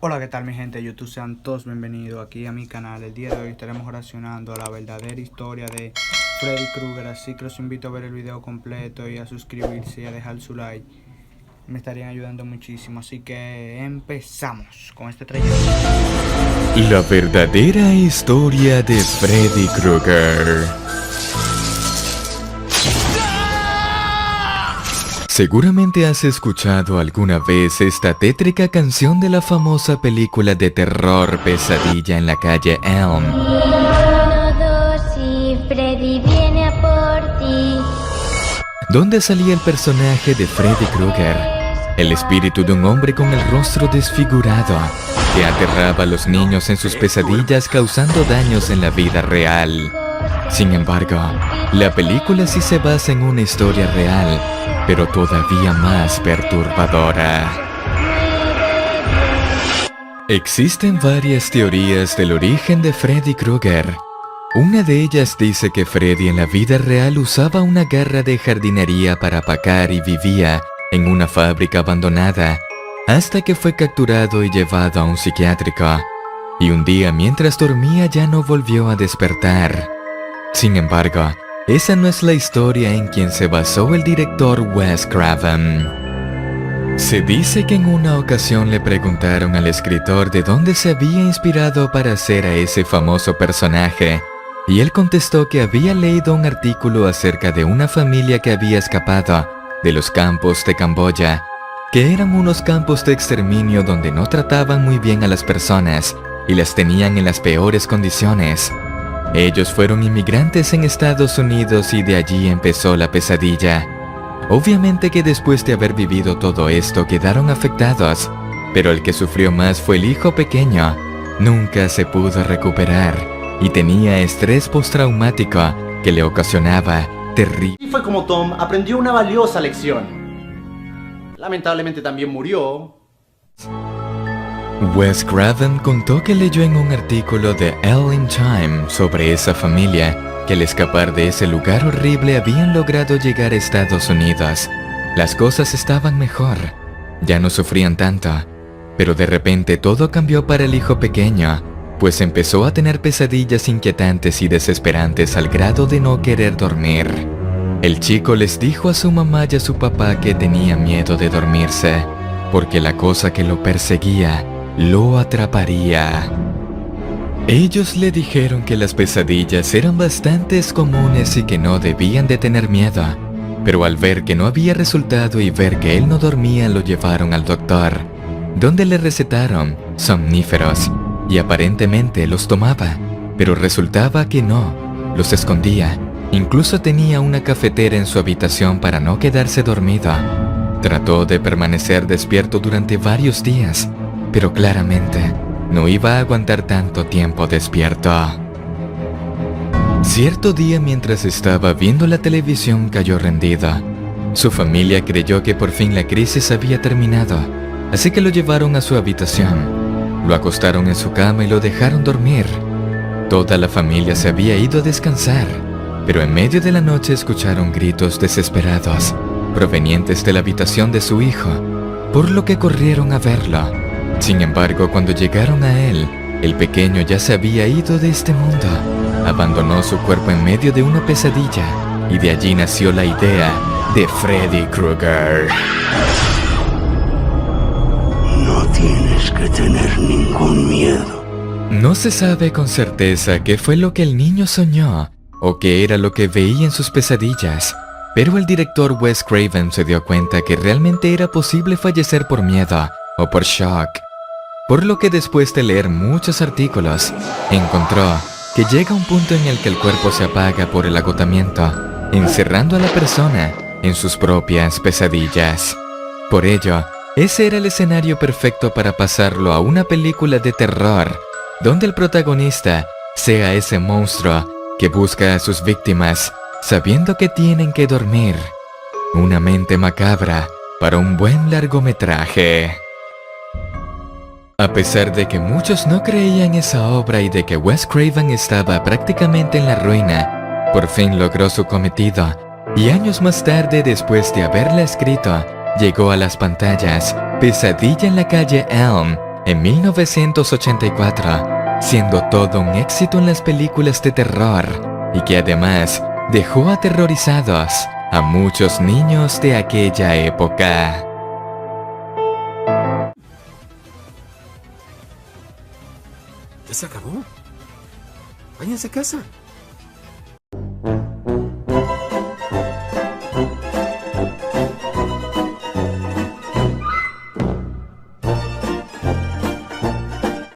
Hola, ¿qué tal mi gente de YouTube? Sean todos bienvenidos aquí a mi canal. El día de hoy estaremos reaccionando a la verdadera historia de Freddy Krueger, así que los invito a ver el video completo y a suscribirse y a dejar su like. Me estarían ayudando muchísimo, así que empezamos con este trayecto. La verdadera historia de Freddy Krueger. Seguramente has escuchado alguna vez esta tétrica canción de la famosa película de terror Pesadilla en la calle Elm. 1, 2 y Freddy viene a por ti. Donde salía el personaje de Freddy Krueger, el espíritu de un hombre con el rostro desfigurado, que aterraba a los niños en sus pesadillas causando daños en la vida real. Sin embargo, la película sí se basa en una historia real, pero todavía más perturbadora. Existen varias teorías del origen de Freddy Krueger. Una de ellas dice que Freddy en la vida real usaba una garra de jardinería para apacar y vivía en una fábrica abandonada, hasta que fue capturado y llevado a un psiquiátrico. Y un día mientras dormía ya no volvió a despertar. Sin embargo, esa no es la historia en quien se basó el director Wes Craven. Se dice que en una ocasión le preguntaron al escritor de dónde se había inspirado para hacer a ese famoso personaje, y él contestó que había leído un artículo acerca de una familia que había escapado de los campos de Camboya, que eran unos campos de exterminio donde no trataban muy bien a las personas y las tenían en las peores condiciones. Ellos fueron inmigrantes en Estados Unidos y de allí empezó la pesadilla. Obviamente que después de haber vivido todo esto quedaron afectados, pero el que sufrió más fue el hijo pequeño. Nunca se pudo recuperar y tenía estrés postraumático que le ocasionaba terrible. Y fue como Tom aprendió una valiosa lección. Lamentablemente también murió. Wes Craven contó que leyó en un artículo de LA Times sobre esa familia que al escapar de ese lugar horrible habían logrado llegar a Estados Unidos. Las cosas estaban mejor, ya no sufrían tanto, pero de repente todo cambió para el hijo pequeño, pues empezó a tener pesadillas inquietantes y desesperantes al grado de no querer dormir. El chico les dijo a su mamá y a su papá que tenía miedo de dormirse, porque la cosa que lo perseguía lo atraparía. Ellos le dijeron que las pesadillas eran bastante comunes y que no debían de tener miedo, pero al ver que no había resultado y ver que él no dormía lo llevaron al doctor, donde le recetaron somníferos y aparentemente los tomaba, pero resultaba que no, los escondía. Incluso tenía una cafetera en su habitación para no quedarse dormido. Trató de permanecer despierto durante varios días, pero claramente no iba a aguantar tanto tiempo despierto. Cierto día mientras estaba viendo la televisión cayó rendido. Su familia creyó que por fin la crisis había terminado, así que lo llevaron a su habitación. Lo acostaron en su cama y lo dejaron dormir. Toda la familia se había ido a descansar, pero en medio de la noche escucharon gritos desesperados provenientes de la habitación de su hijo, por lo que corrieron a verlo. Sin embargo, cuando llegaron a él, el pequeño ya se había ido de este mundo. Abandonó su cuerpo en medio de una pesadilla, y de allí nació la idea de Freddy Krueger. No tienes que tener ningún miedo. No se sabe con certeza qué fue lo que el niño soñó, o qué era lo que veía en sus pesadillas, pero el director Wes Craven se dio cuenta que realmente era posible fallecer por miedo o por shock. Por lo que después de leer muchos artículos, encontró que llega un punto en el que el cuerpo se apaga por el agotamiento, encerrando a la persona en sus propias pesadillas. Por ello, ese era el escenario perfecto para pasarlo a una película de terror, donde el protagonista sea ese monstruo que busca a sus víctimas sabiendo que tienen que dormir. Una mente macabra para un buen largometraje. A pesar de que muchos no creían esa obra y de que Wes Craven estaba prácticamente en la ruina, por fin logró su cometido, y años más tarde, después de haberla escrito, llegó a las pantallas Pesadilla en la calle Elm, en 1984, siendo todo un éxito en las películas de terror y que además dejó aterrorizados a muchos niños de aquella época. ¿Ya se acabó? Váyanse a casa.